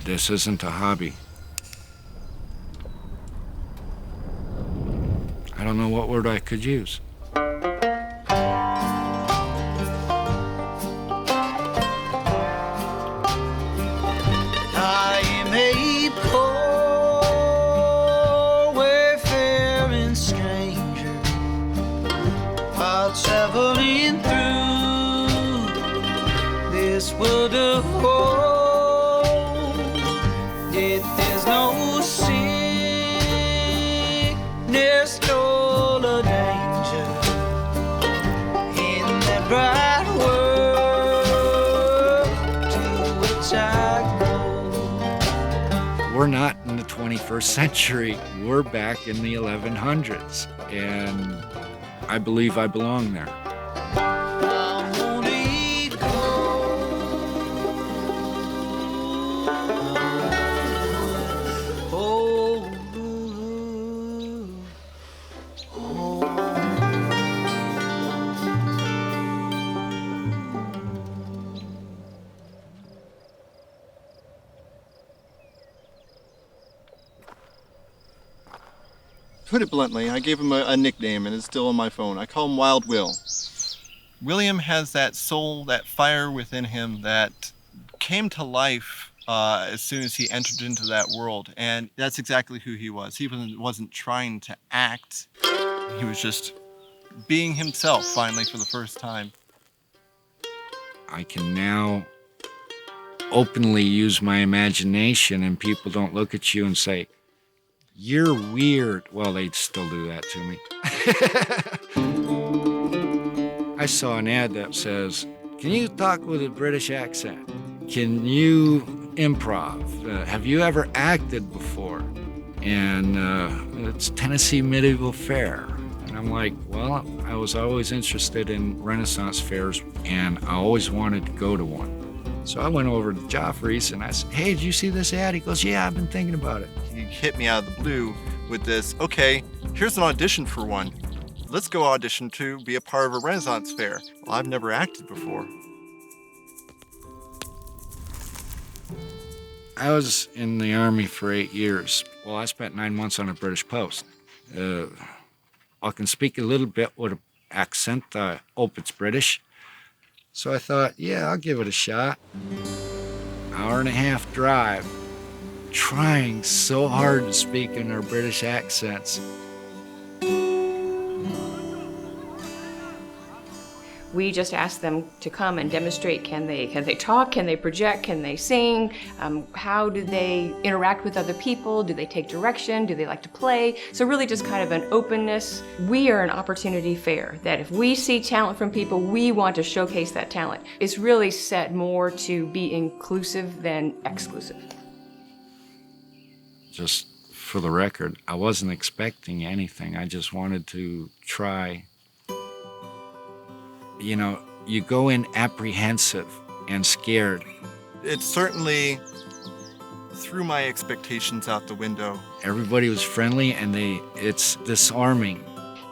This isn't a hobby. I don't know what word I could use. I am a poor wayfaring stranger, while traveling through this world of woe. Yet there's no sickness, no danger in that bright world to which I go. We're not in the 21st century. We're back in the 1100s, and I believe I belong there. I'm only gold. Put it bluntly, I gave him a nickname, and it's still on my phone. I call him Wild Will. William has that soul, that fire within him that came to life as soon as he entered into that world, and that's exactly who he was. He wasn't trying to act. He was just being himself, finally, for the first time. I can now openly use my imagination, and people don't look at you and say, "You're weird." Well, they'd still do that to me. I saw an ad that says, "Can you talk with a British accent? Can you improv? Have you ever acted before?" And it's Tennessee Medieval Faire. And I'm like, well, I was always interested in Renaissance fairs, and I always wanted to go to one. So I went over to Joffrey's and I said, "Hey, did you see this ad?" He goes, "Yeah, I've been thinking about it." He hit me out of the blue with this, "Okay, here's an audition for one. Let's go audition to be a part of a Renaissance fair." Well, I've never acted before. I was in the Army for 8 years. Well, I spent 9 months on a British post. I can speak a little bit with an accent. I hope it's British. So I thought, yeah, I'll give it a shot. Hour and a half drive, trying so hard to speak in our British accents. We just asked them to come and demonstrate. Can they talk? Can they project? Can they sing? How do they interact with other people? Do they take direction? Do they like to play? So really just kind of an openness. We are an opportunity fair that if we see talent from people, we want to showcase that talent. It's really set more to be inclusive than exclusive. Just for the record, I wasn't expecting anything. I just wanted to try. You know, you go in apprehensive and scared. It certainly threw my expectations out the window. Everybody was friendly, and it's disarming.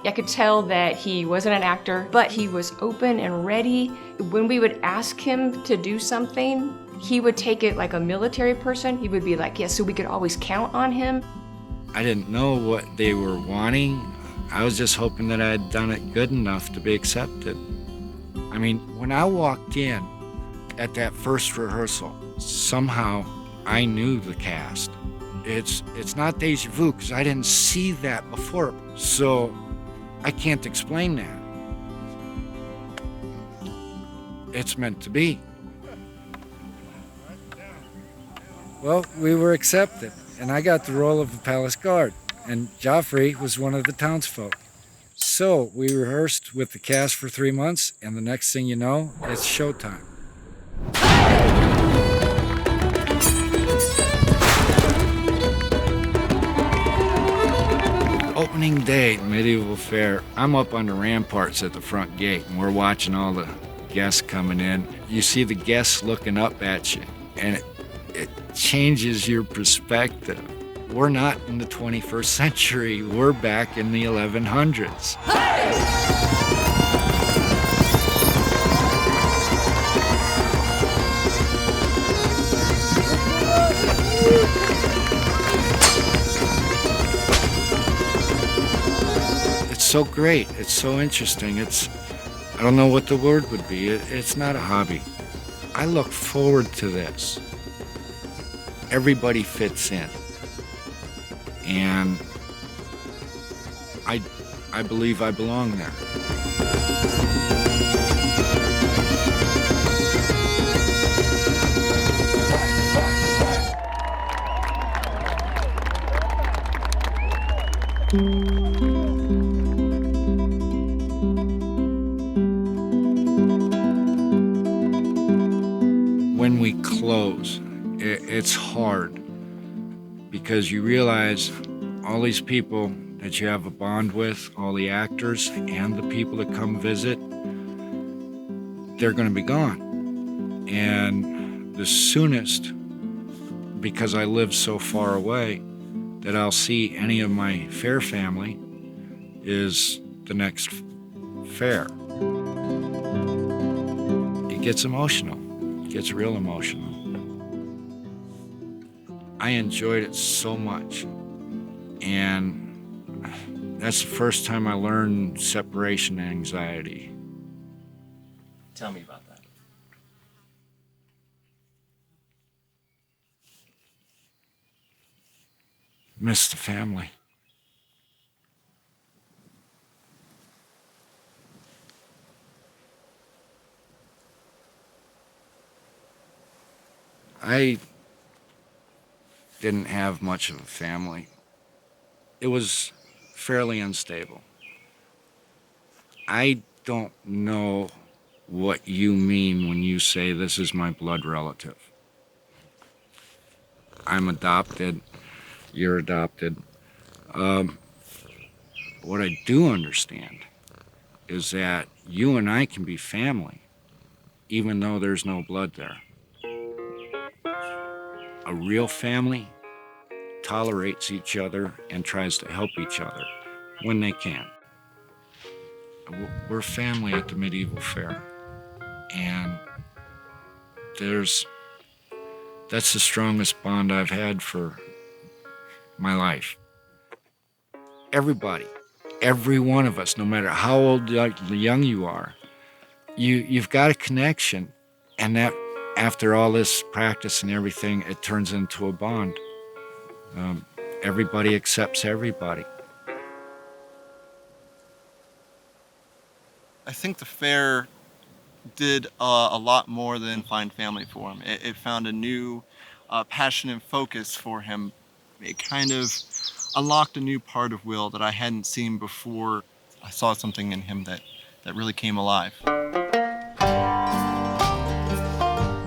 I could tell that he wasn't an actor, but he was open and ready. When we would ask him to do something, he would take it like a military person. He would be like, yes, so we could always count on him. I didn't know what they were wanting. I was just hoping that I had done it good enough to be accepted. I mean, when I walked in at that first rehearsal, somehow I knew the cast. It's not déjà vu because I didn't see that before, so I can't explain that. It's meant to be. Well, we were accepted, and I got the role of the palace guard, and Joffrey was one of the townsfolk. So we rehearsed with the cast for 3 months, and the next thing you know, it's showtime. Opening day, Medieval Faire. I'm up on the ramparts at the front gate, and we're watching all the guests coming in. You see the guests looking up at you, and it changes your perspective. We're not in the 21st century. We're back in the 1100s. Hey! so great. It's so interesting. I don't know what the word would be. It's not a hobby. I look forward to this. Everybody fits in. And I believe I belong there. When we close, it's hard because you realize all these people that you have a bond with, all the actors and the people that come visit, they're going to be gone. And the soonest, because I live so far away, that I'll see any of my Faire family is the next Faire. It gets emotional. It gets real emotional. I enjoyed it so much. And that's the first time I learned separation anxiety. Tell me about that. Miss the family. I didn't have much of a family. It was fairly unstable. I don't know what you mean when you say this is my blood relative. I'm adopted. You're adopted. What I do understand is that you and I can be family, even though there's no blood there. A real family tolerates each other and tries to help each other when they can. We're family at the Medieval Faire, and that's the strongest bond I've had for my life. Everybody, every one of us, no matter how old or young you are, you've got a connection, and that after all this practice and everything, it turns into a bond. Everybody accepts everybody. I think the Faire did a lot more than find family for him. It found a new passion and focus for him. It kind of unlocked a new part of Will that I hadn't seen before. I saw something in him that really came alive.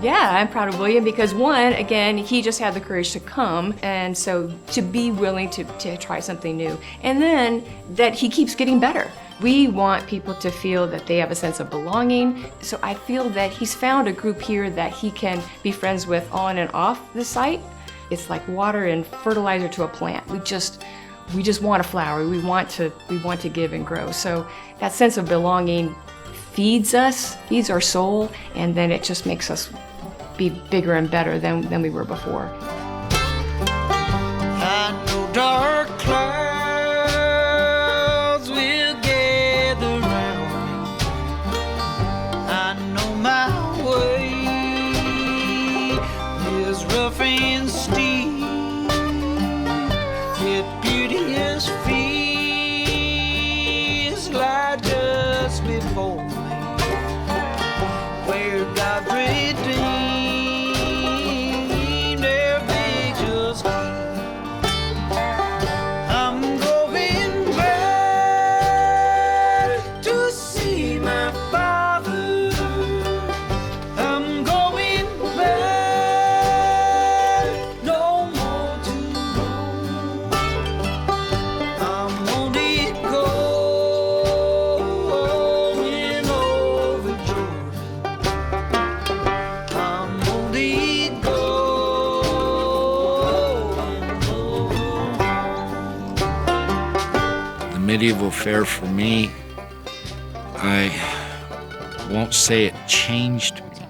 Yeah, I'm proud of William because one, again, he just had the courage to come, and so to be willing to try something new. And then that he keeps getting better. We want people to feel that they have a sense of belonging. So I feel that he's found a group here that he can be friends with on and off the site. It's like water and fertilizer to a plant. We just want to flower. We want to give and grow. So that sense of belonging feeds us, feeds our soul, and then it just makes us be bigger and better than we were before. I know dark clouds will gather round me. I know my way is rough and steep, yet beauteous fears lie just before me, where God redeemed. Medieval Faire for me, I won't say it changed me,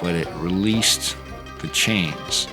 but it released the chains